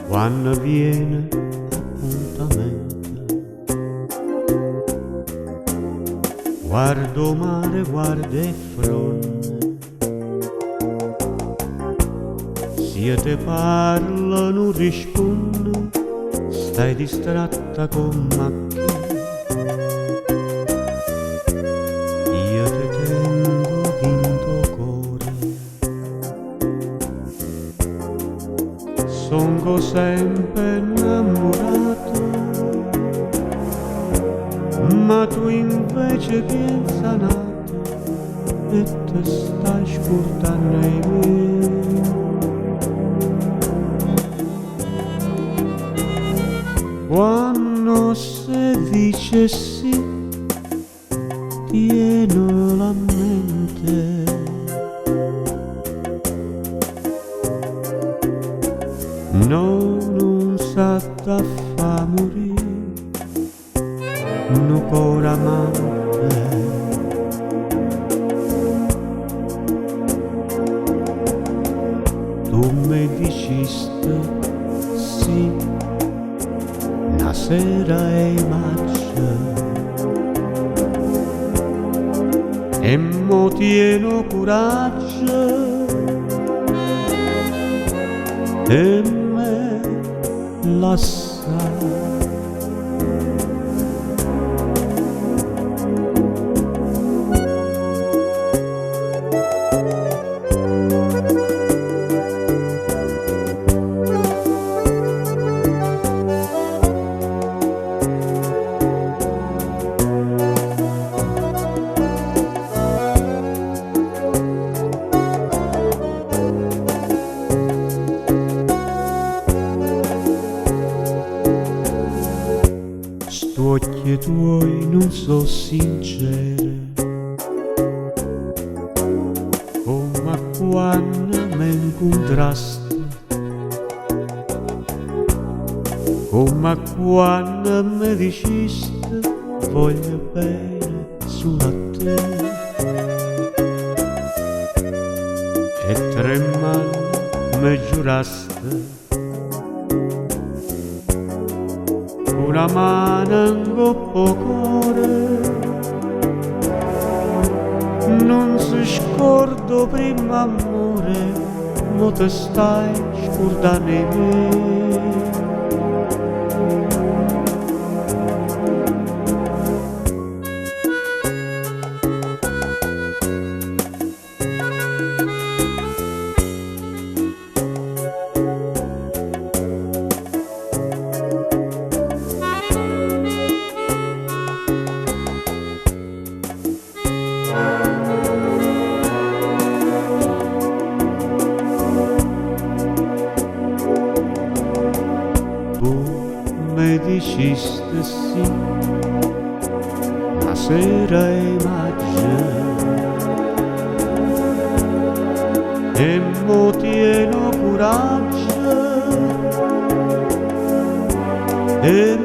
Quando viene appuntamento, guardo mare, guarda e fronte, se te parla non risponde, stai distratta con macchina. Io te tengo dentro cuore, sono sempre innamorato, ma tu invece pensa nato e te stai scordando i miei. Quando si dice sì, tieno la mente, non sa da fa morire, no cuore amante. Tu mi diciste sì, una sera e maggio, e mo tieno coraggio, e me lascia. Sti occhi tuoi non so sinceri, come quando mi incontrasti, come quando mi dicesti voglio bene solo a te, e tremando mi giurasti una mano in coppo cuore, non si scordo prima amore, mo te stai scordando i miei. Mi diciste sì, una sera e maggio, e mo tieno coraggio, e